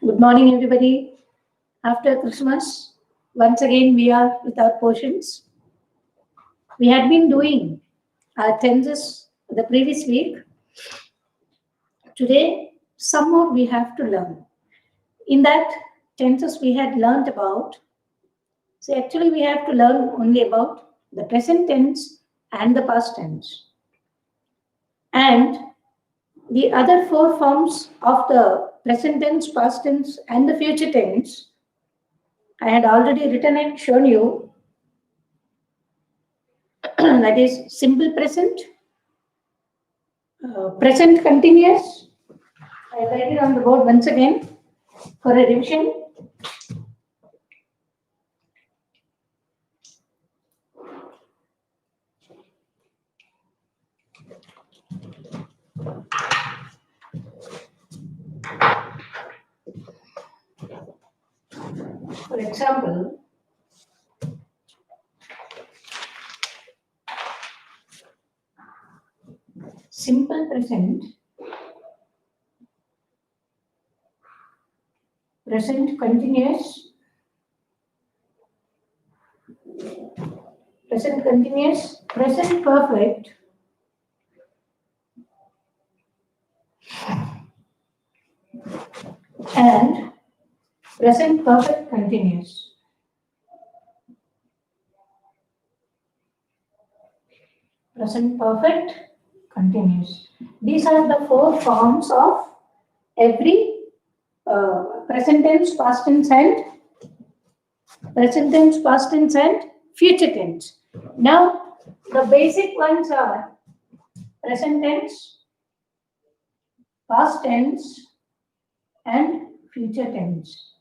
Good morning, everybody. After Christmas, once again we are with our portions. We had been doing our tenses the previous week. Today, some more we have to learn. In that tenses we had learned about, so actually we have to learn only about the present tense and the past tense. And the other four forms of the present tense, past tense, and the future tense, I had already written and shown you. That is simple present, present continuous. I write it on the board once again for a revision. For example, simple present, present continuous, present continuous, present perfect, and present perfect continuous. Present perfect continuous. These are the four forms of every present tense, past tense, and present tense, past tense, and future tense. Now, the basic ones are present tense, past tense, and future tense.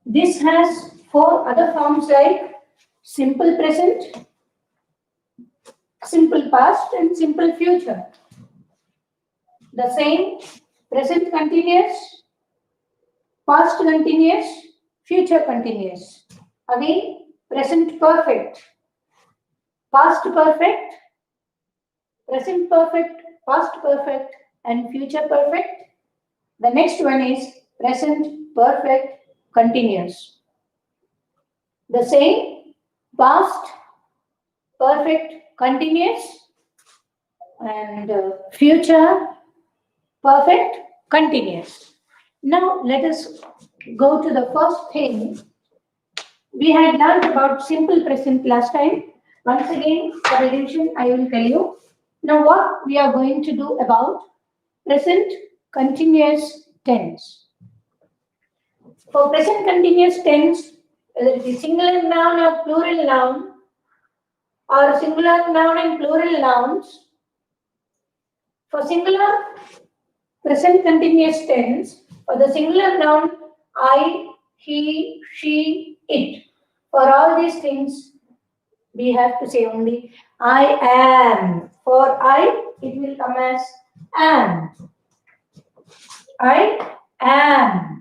This has four other forms like simple present, simple past, and simple future. The same present continuous, past continuous, future continuous. Again, present perfect, past perfect, present perfect, past perfect, and future perfect. The next one is present perfect continuous. The same past perfect continuous and future perfect continuous. Now let us go to the first thing. We had learned about simple present last time. Once again, for revision, I will tell you. Now what we are going to do about present continuous tense. For present continuous tense, whether it is singular noun or plural noun, or singular noun and plural nouns, for singular present continuous tense, for the singular noun I, he, she, it, for all these things, we have to say only I am. For I, it will come as am. I am.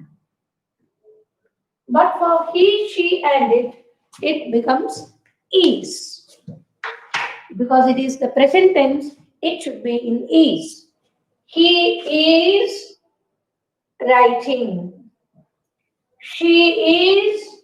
But for he, she, and it becomes is. Because it is the present tense, it should be in is. He is writing. She is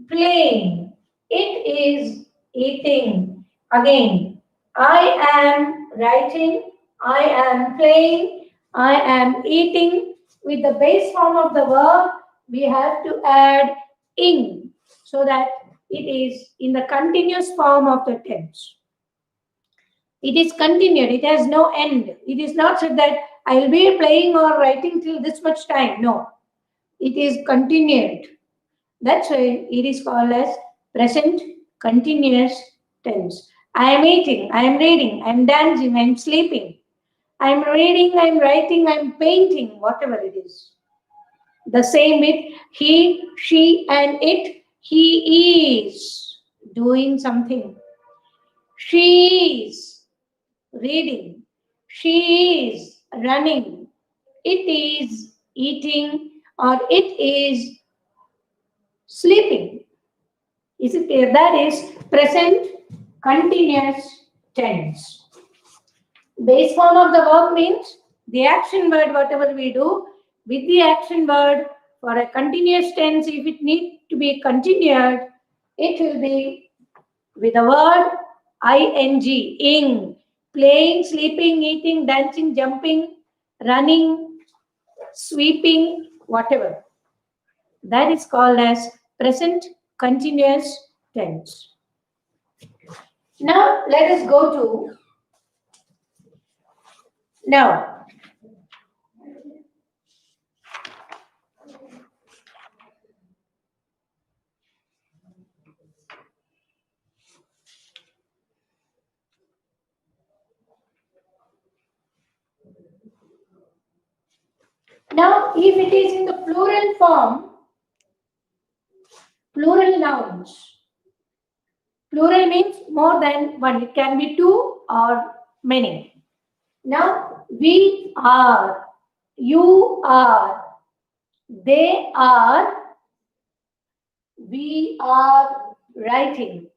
playing. It is eating. Again, I am writing. I am playing. I am eating. With the base form of the verb, we have to add ing so that it is in the continuous form of the tense. It is continued. It has no end. It is not said that I will be playing or writing till this much time. No. It is continued. That's why it is called as present continuous tense. I am eating. I am reading. I am dancing. I am sleeping. I am reading. I am writing. I am painting. Whatever it is. The same with he, she, and it. He is doing something. She is reading. She is running. It is eating, or it is sleeping. Is it clear? That is present continuous tense. Base form of the verb means the action word, whatever we do, with the action word. For a continuous tense, if it needs to be continued, it will be with the word ing, ing, playing, sleeping, eating, dancing, jumping, running, sweeping, whatever. That is called as present continuous tense. Now, let us go to now. Now, if it is in the plural form, plural nouns. Plural means more than one. It can be two or many. Now, we are, you are, they are, we are writing,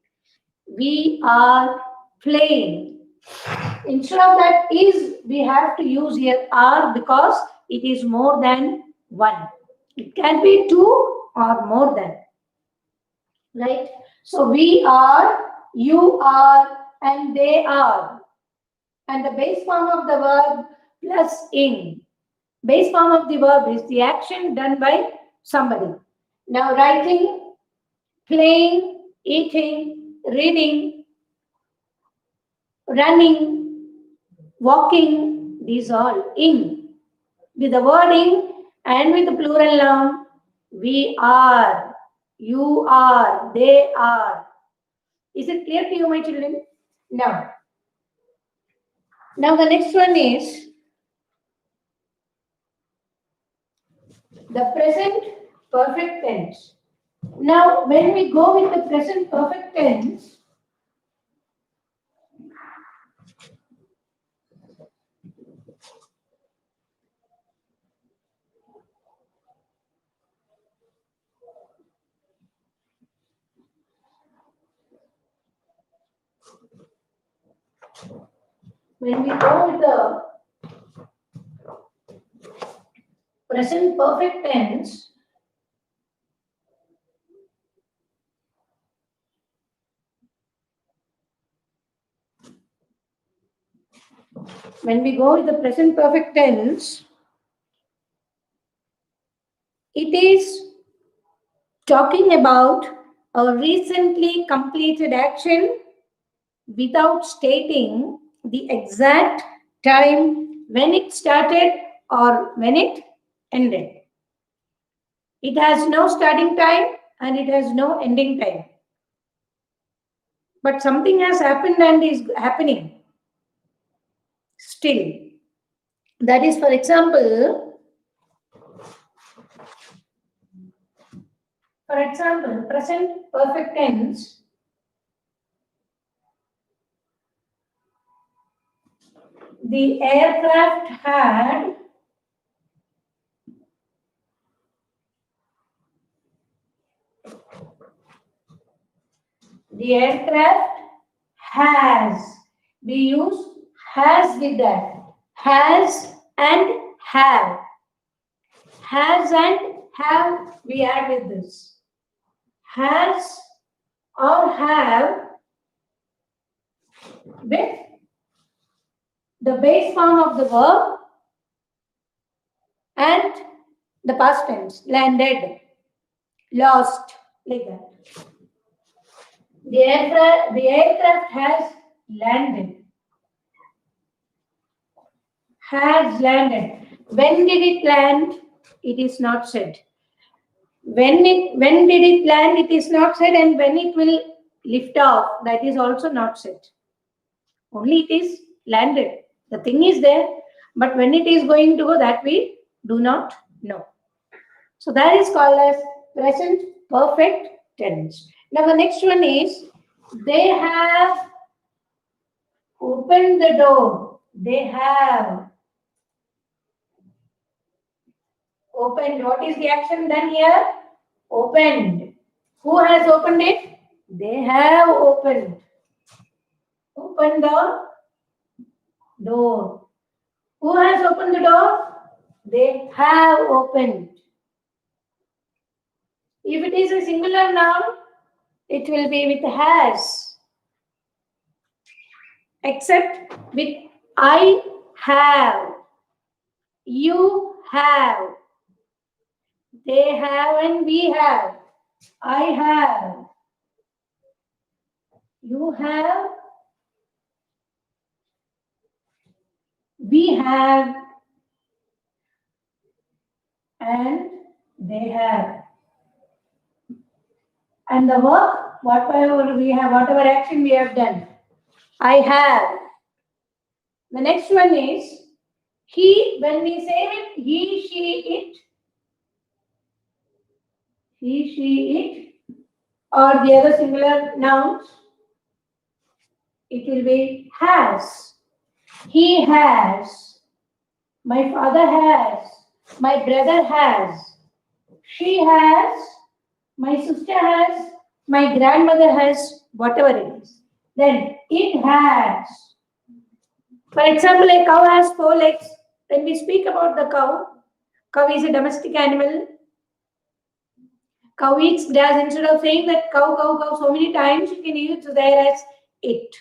we are playing. Instead of that is, we have to use here are because it is more than one. It can be two or more than. Right? So we are, you are, and they are. And the base form of the verb plus ing. Base form of the verb is the action done by somebody. Now writing, playing, eating, reading, running, walking, these all ing. With the word ing and with the plural noun, we are, you are, they are. Is it clear to you, my children? Now the next one is the present perfect tense. Now, when we go with the present perfect tense, when we go with the present perfect tense, it is talking about a recently completed action without stating the exact time when it started or when it ended. It has no starting time and it has no ending time. But something has happened and is happening still. That is, for example, present perfect tense. The aircraft had has. We use has with that. Has and have. Has and have we add with this. Has or have with the base form of the verb and the past tense. Landed, lost, like that. The aircraft has landed. Has landed. When did it land? It is not said. When did it land? It is not said, and when it will lift off, that is also not said. Only it is landed. The thing is there, but when it is going to go, that we do not know. So that is called as present perfect tense. Now the next one is they have opened the door. They have opened. What is the action done here? Opened. Who has opened it? They have opened. Open the door. Who has opened the door? They have opened. If it is a singular noun, it will be with has. Except with I have, you have, they have, and we have. I have, you have, we have, and they have. And the work, whatever we have, whatever action we have done, I have. The next one is he. When we say it, he, she, it, he, she, it, or the other singular nouns, it will be has. He has. My father has. My brother has. She has. My sister has. My grandmother has. Whatever it is. Then it has. For example, a cow has 4 legs. When we speak about the cow is a domestic animal. Cow eats grass. Instead of saying that cow, cow, cow so many times, you can use there as it.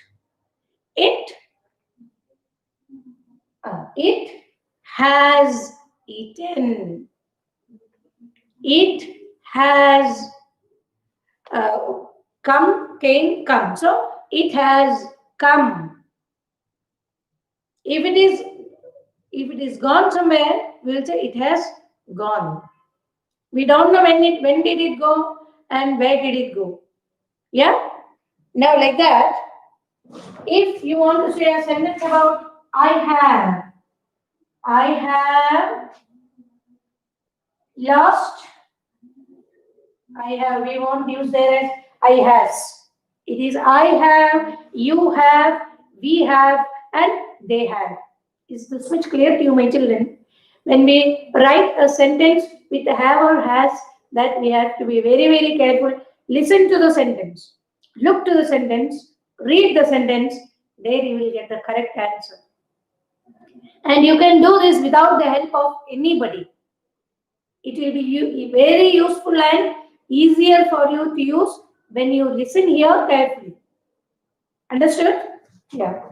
It has eaten. It has came. So it has come. If it is gone somewhere, we'll say it has gone. We don't know when did it go and where did it go. Yeah? Now like that, if you want to say a sentence about I have lost, we won't use there as I has. It is I have, you have, we have, and they have. Is this much clear to you, my children? When we write a sentence with have or has, that we have to be very, very careful. Listen to the sentence. Look to the sentence. Read the sentence. There you will get the correct answer. And you can do this without the help of anybody. It will be very useful and easier for you to use when you listen here carefully. Understood? Yeah.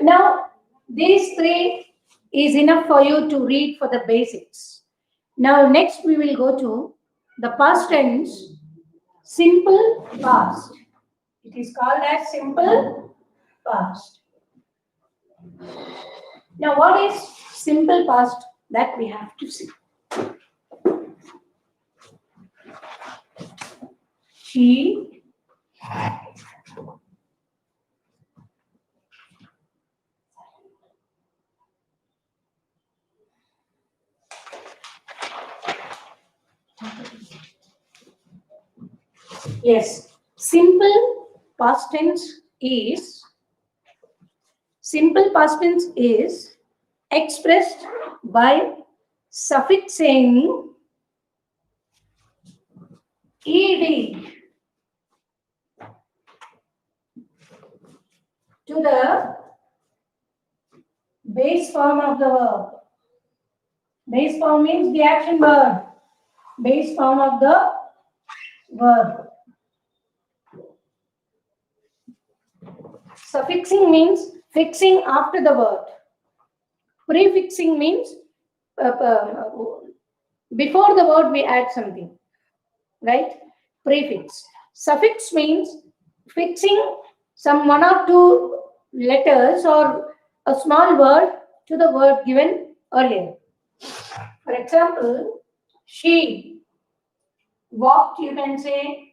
Now these 3 is enough for you to read for the basics. Now next we will go to the past tense, simple past. It is called as simple past. Now what is simple past? That we have to see. She Yes, simple past tense is expressed by suffixing ed to the base form of the verb. Base form means the action verb. Base form of the verb. Suffixing means fixing after the word. Prefixing means before the word we add something, right? Prefix. Suffix means fixing some 1 or 2 letters or a small word to the word given earlier. For example, she walked, you can say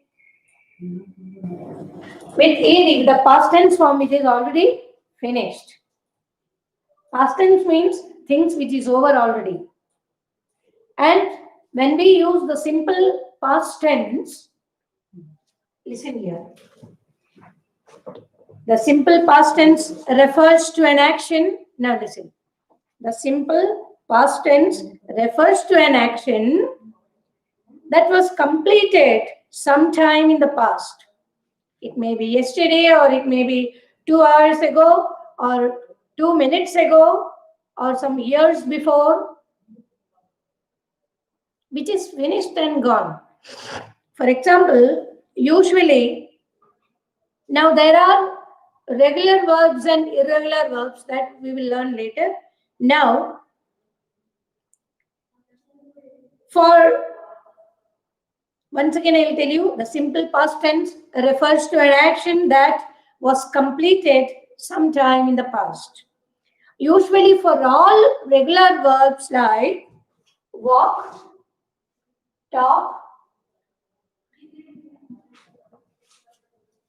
with ed, the past tense form which is already finished. Past tense means things which is over already. And when we use the simple past tense, Listen here. The simple past tense refers to an action. Now listen. The simple past tense refers to an action that was completed sometime in the past. It may be yesterday, or it may be 2 hours ago, or 2 minutes ago, or some years before, which is finished and gone. For example, usually, now there are regular verbs and irregular verbs that we will learn later. Now, once again, I will tell you, the simple past tense refers to an action that was completed sometime in the past. Usually for all regular verbs like walk, talk,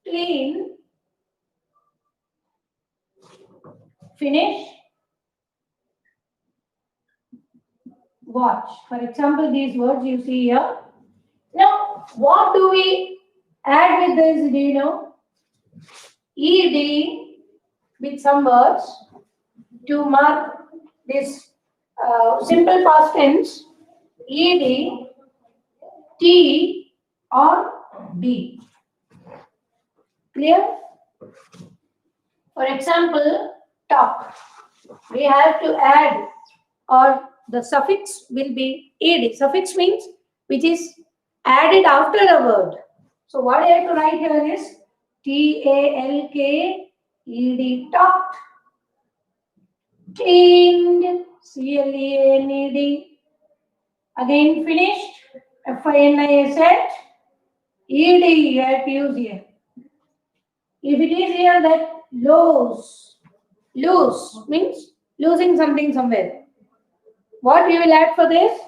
clean, finish, watch. For example, these words you see here. Now, what do we add with this? Do you know? ED with some words to mark this simple past tense. ED, T, or D. Clear? For example, talk. We have to add, or the suffix will be ed. Suffix means which is added after a word. So what I have to write here is TALKED, talked. Cleaned, CLEANED. Again finished, FINIShed. ED you have to use here. If it is here that lose means losing something somewhere. What we will add for this?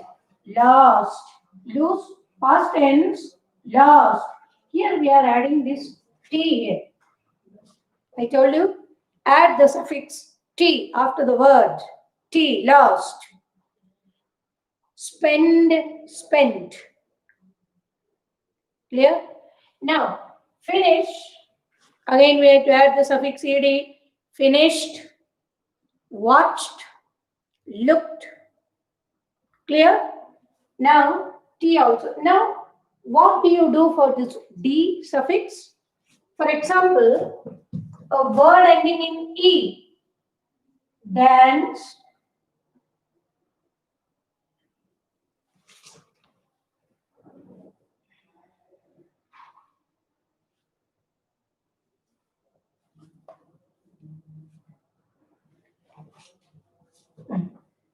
Lost. Lose, past tense, lost. Here we are adding this T here. I told you, add the suffix T after the word. T, lost. Spend, spent. Clear? Now, finish. Again, we have to add the suffix ed. Finished, watched, looked. Clear? Now, T also. Now, what do you do for this D suffix? For example, a word ending in E. Dance,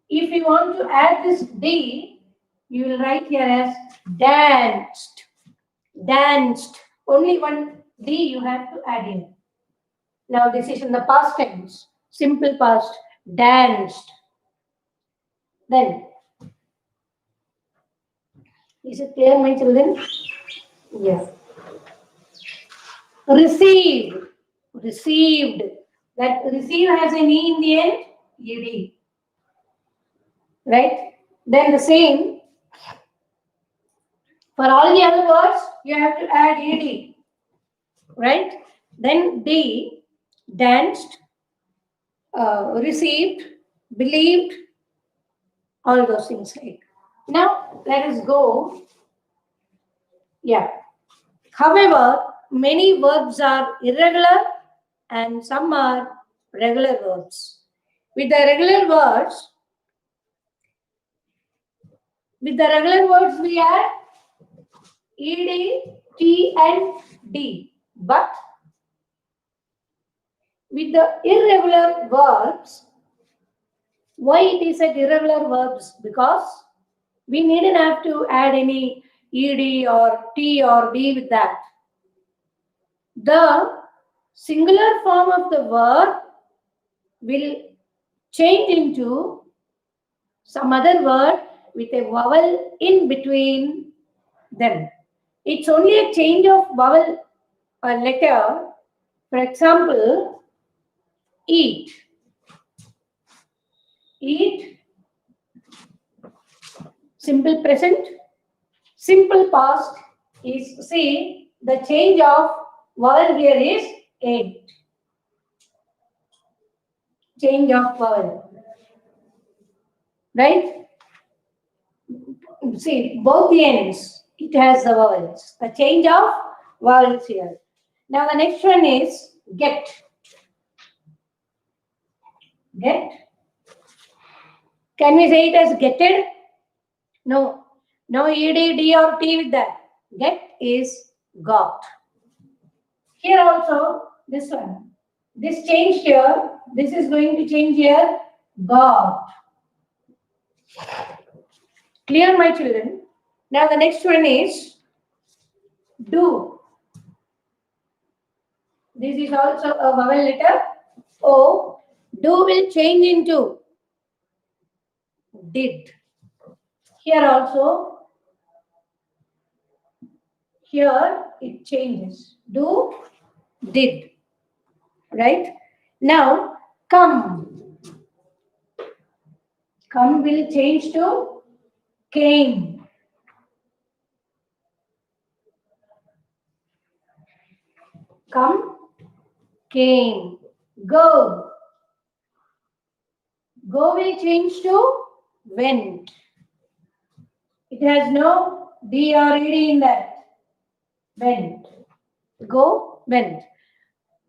if you want to add this D, you will write here as danced. Danced. Only one D you have to add in. Now this is in the past tense. Simple past. Danced. Then, is it clear, my children? Yes. Received. Received. That receive has an E in the end. ED. Right? Then the same. For all the other words, you have to add ed. Right? Then D. Danced. Received. Believed. All those things like. Now, let us go. Yeah. However, many verbs are irregular and some are regular verbs. With the regular words, we add ed, t, and d. But with the irregular verbs, why it is at irregular verbs? Because we needn't have to add any ed or t or d with that. The singular form of the verb will change into some other word with a vowel in between them. It's only a change of vowel or letter. For example, eat. Eat, simple present. Simple past is, see, The change of vowel here is 8. Change of vowel. Right? See, both the ends, it has the vowels. The change of vowels here. Now the next one is get. Get. Can we say it as getted? No. No ed, d or t with that. Get is got. Here also, this one. This changed here. This is going to change here. Got. Clear, my children? Now the next one is do. This is also a vowel letter. O. Do will change into did. Here also, here it changes. Do, did. Right? Now, come. Come will change to came. Come, came. Go. Go will change to went. It has no D or ED in that. Went. Go, went.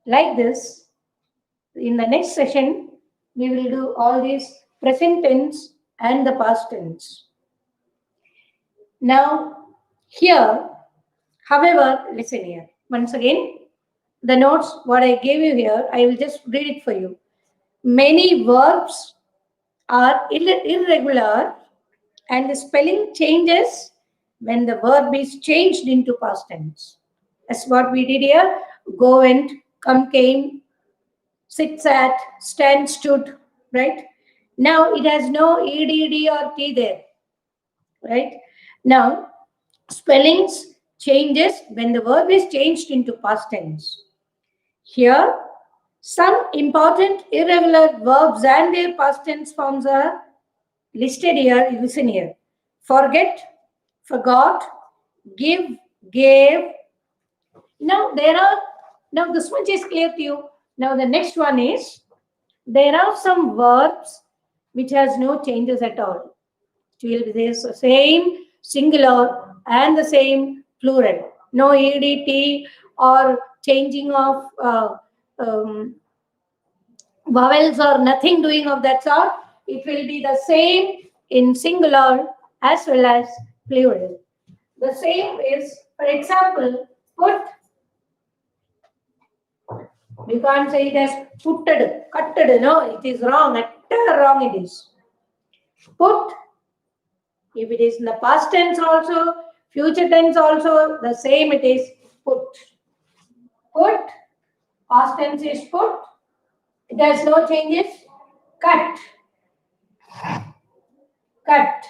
Like this, in the next session, we will do all these present tense and the past tense. Now, here, however, listen here. Once again, the notes, what I gave you here, I will just read it for you. Many verbs are irregular and the spelling changes when the verb is changed into past tense. That's what we did here. Go, went, come, came, sit, sat, stand, stood, right? Now it has no EDD or T there, right? Now, spellings changes when the verb is changed into past tense. Here, some important irregular verbs and their past tense forms are listed here. Listen here. Forget, forgot, give, gave. Now this much is clear to you. Now the next one is, there are some verbs which has no changes at all. It will be the same singular and the same plural. No EDT or changing of vowels or nothing doing of that sort. It will be the same in singular as well as plural. The same is, for example, put. We can't say it as putted, cutted. No, it is wrong. Utter wrong it is. Put. If it is in the past tense also, future tense also, the same it is put. Put. Past tense is put. It has no changes. Cut. Cut.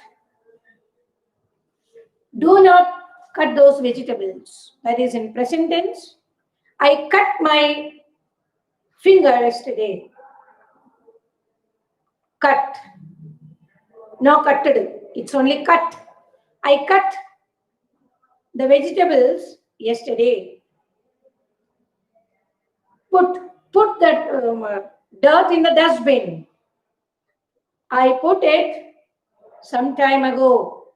Do not cut those vegetables. That is in present tense. I cut my finger yesterday. Cut. No cutted. It's only cut. I cut the vegetables yesterday. Put that dirt in the dustbin. I put it some time ago.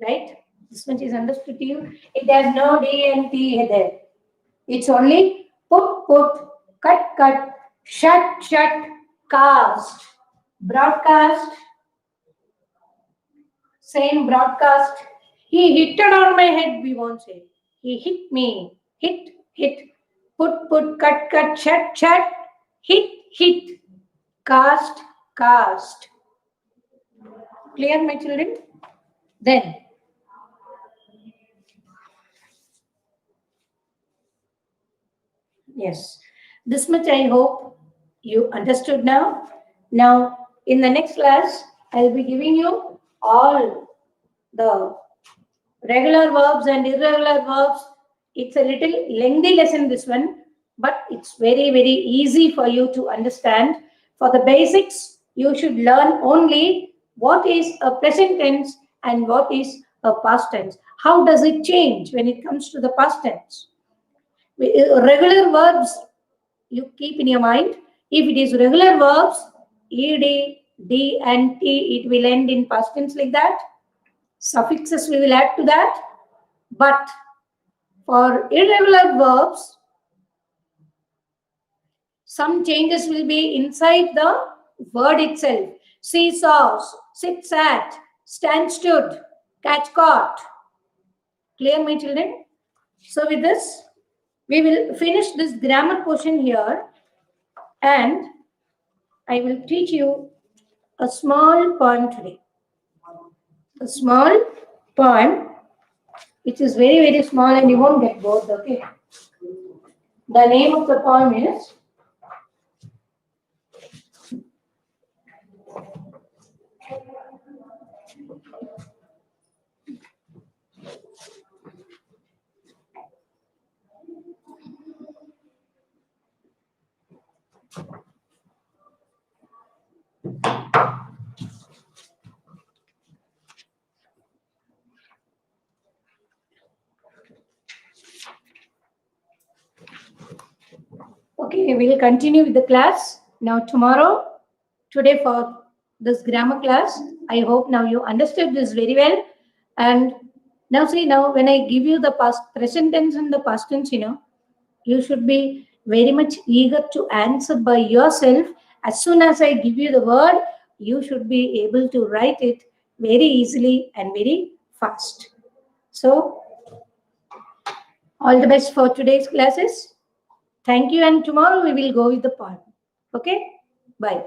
Right? This much is understood to you. It has no D and T there. It's only put, cut, shut, cast, broadcast. Same broadcast. He hit on my head, we won't say. He hit me. Hit. Put, cut, shut, hit. Cast. Clear, my children? Then, yes. This much I hope you understood now. Now, in the next class, I'll be giving you all the regular verbs and irregular verbs. It's a little lengthy lesson, this one, but it's very, very easy for you to understand. For the basics, you should learn only what is a present tense and what is a past tense. how does it change when it comes to the past tense? Regular verbs you keep in your mind. If it is regular verbs, ed, d, and t, it will end in past tense like that. Suffixes we will add to that. But for irregular verbs, some changes will be inside the word itself. Seesaws, sit sat, stand stood, catch caught. Clear, my children? So with this, we will finish this grammar portion here, and I will teach you a small poem today. A small poem which is very, very small and you won't get bored, okay? The name of the poem is okay, we will continue with the class. Now today for this grammar class, I hope now you understood this very well. And now see, now when I give you the past, present tense and the past tense, you should be very much eager to answer by yourself. As soon as I give you the word, you should be able to write it very easily and very fast. So, all the best for today's classes. Thank you, and tomorrow we will go with the poem. Okay? Bye.